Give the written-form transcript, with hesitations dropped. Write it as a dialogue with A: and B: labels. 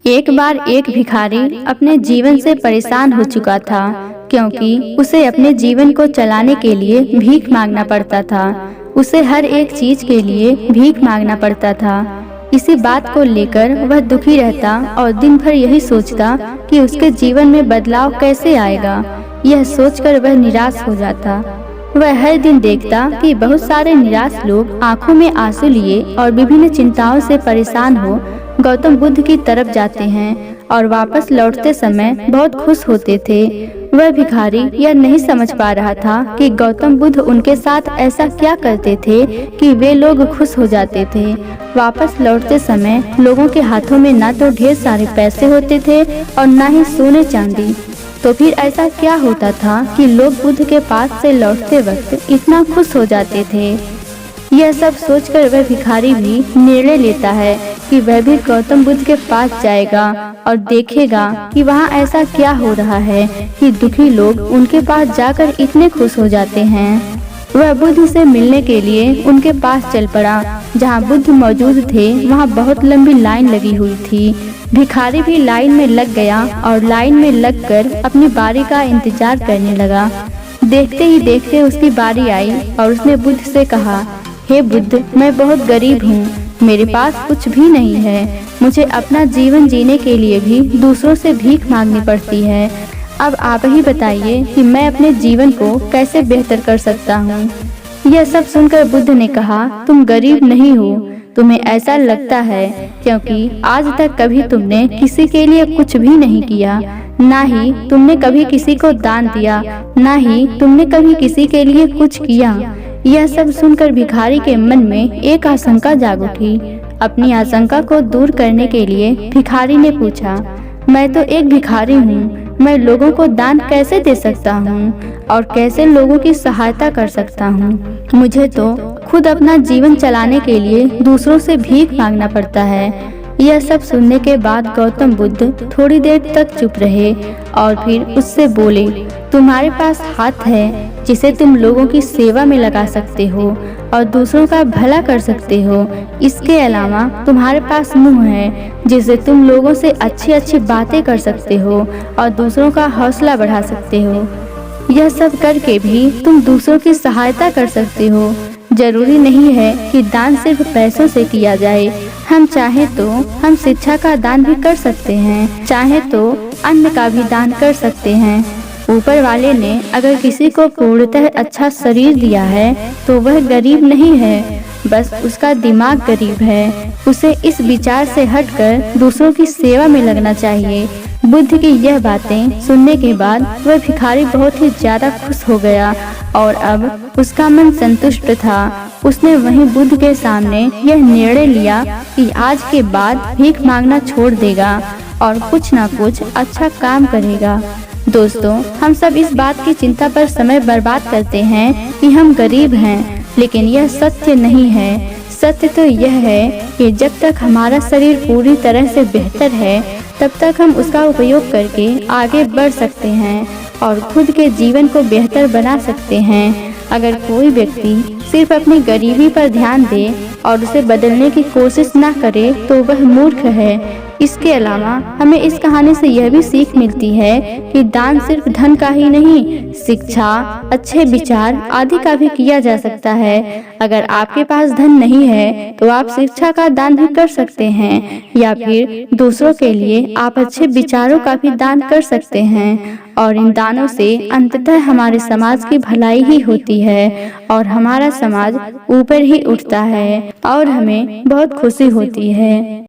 A: एक बार एक भिखारी अपने जीवन से परेशान हो चुका था, क्योंकि उसे अपने जीवन को चलाने के लिए भीख मांगना पड़ता था। उसे हर एक चीज के लिए भीख मांगना पड़ता था। इसी बात को लेकर वह दुखी रहता और दिन भर यही सोचता कि उसके जीवन में बदलाव कैसे आएगा। यह सोचकर वह निराश हो जाता। वह हर दिन देखता कि बहुत सारे निराश लोग आंखों में आंसू लिए और विभिन्न चिंताओं से परेशान हो गौतम बुद्ध की तरफ जाते हैं और वापस लौटते समय बहुत खुश होते थे। वह भिखारी यह नहीं समझ पा रहा था कि गौतम बुद्ध उनके साथ ऐसा क्या करते थे कि वे लोग खुश हो जाते थे। वापस लौटते समय लोगों के हाथों में ना तो ढेर सारे पैसे होते थे और ना ही सोने चांदी। तो फिर ऐसा क्या होता था कि लोग बुद्ध के पास से लौटते वक्त इतना खुश हो जाते थे। यह सब सोचकर वह भिखारी भी निर्णय लेता है कि वह भी गौतम बुद्ध के पास जाएगा और देखेगा कि वहाँ ऐसा क्या हो रहा है कि दुखी लोग उनके पास जाकर इतने खुश हो जाते हैं। वह बुद्ध से मिलने के लिए उनके पास चल पड़ा। जहाँ बुद्ध मौजूद थे वहाँ बहुत लंबी लाइन लगी हुई थी। भिखारी भी लाइन में लग गया और लाइन में लगकर अपनी बारी का इंतजार करने लगा। देखते ही देखते उसकी बारी आई और उसने बुद्ध से कहा, हे बुद्ध, मैं बहुत गरीब हूँ, मेरे पास कुछ भी नहीं है। मुझे अपना जीवन जीने के लिए भी दूसरों से भीख मांगनी पड़ती है। अब आप ही बताइए कि मैं अपने जीवन को कैसे बेहतर कर सकता हूँ। यह सब सुनकर बुद्ध ने कहा, तुम गरीब नहीं हो, तुम्हें ऐसा लगता है क्योंकि आज तक कभी तुमने किसी के लिए कुछ भी नहीं किया, ना ही तुमने कभी किसी को दान दिया, ना ही तुमने कभी किसी के लिए कुछ किया। यह सब सुनकर भिखारी के मन में एक आशंका जाग उठी। अपनी आशंका को दूर करने के लिए भिखारी ने पूछा, मैं तो एक भिखारी हूँ, मैं लोगों को दान कैसे दे सकता हूँ और कैसे लोगों की सहायता कर सकता हूँ। मुझे तो खुद अपना जीवन चलाने के लिए दूसरों से भीख मांगना पड़ता है। यह सब सुनने के बाद गौतम बुद्ध थोड़ी देर तक चुप रहे और फिर उससे बोले, तुम्हारे पास हाथ है जिसे तुम लोगों की सेवा में लगा सकते हो और दूसरों का भला कर सकते हो। इसके अलावा तुम्हारे पास मुंह है जिससे तुम लोगों से अच्छी अच्छी बातें कर सकते हो और दूसरों का हौसला बढ़ा सकते हो। यह सब करके भी तुम दूसरों की सहायता कर सकते हो। जरूरी नहीं है कि दान सिर्फ पैसों से किया जाए। हम चाहे तो हम शिक्षा का दान भी कर सकते हैं, चाहे तो अन्न का भी दान कर सकते हैं। ऊपर वाले ने अगर किसी को पूर्णतः अच्छा शरीर दिया है तो वह गरीब नहीं है, बस उसका दिमाग गरीब है। उसे इस विचार से हटकर दूसरों की सेवा में लगना चाहिए। बुद्ध की यह बातें सुनने के बाद वह भिखारी बहुत ही ज्यादा खुश हो गया और अब उसका मन संतुष्ट था। उसने वहीं बुद्ध के सामने यह निर्णय लिया कि आज के बाद भीख मांगना छोड़ देगा और कुछ न कुछ अच्छा काम करेगा। दोस्तों, हम सब इस बात की चिंता पर समय बर्बाद करते हैं कि हम गरीब हैं, लेकिन यह सत्य नहीं है। सत्य तो यह है कि जब तक हमारा शरीर पूरी तरह से बेहतर है तब तक हम उसका उपयोग करके आगे बढ़ सकते हैं और खुद के जीवन को बेहतर बना सकते हैं। अगर कोई व्यक्ति सिर्फ अपनी गरीबी पर ध्यान दे और उसे बदलने की कोशिश न करे तो वह मूर्ख है। इसके अलावा हमें इस कहानी से यह भी सीख मिलती है कि दान सिर्फ धन का ही नहीं, शिक्षा, अच्छे विचार आदि का भी किया जा सकता है। अगर आपके पास धन नहीं है तो आप शिक्षा का दान भी कर सकते हैं या फिर दूसरों के लिए आप अच्छे विचारों का भी दान कर सकते हैं और इन दानों से अंततः हमारे समाज की भलाई ही होती है और हमारा समाज ऊपर ही उठता है और हमें बहुत खुशी होती है।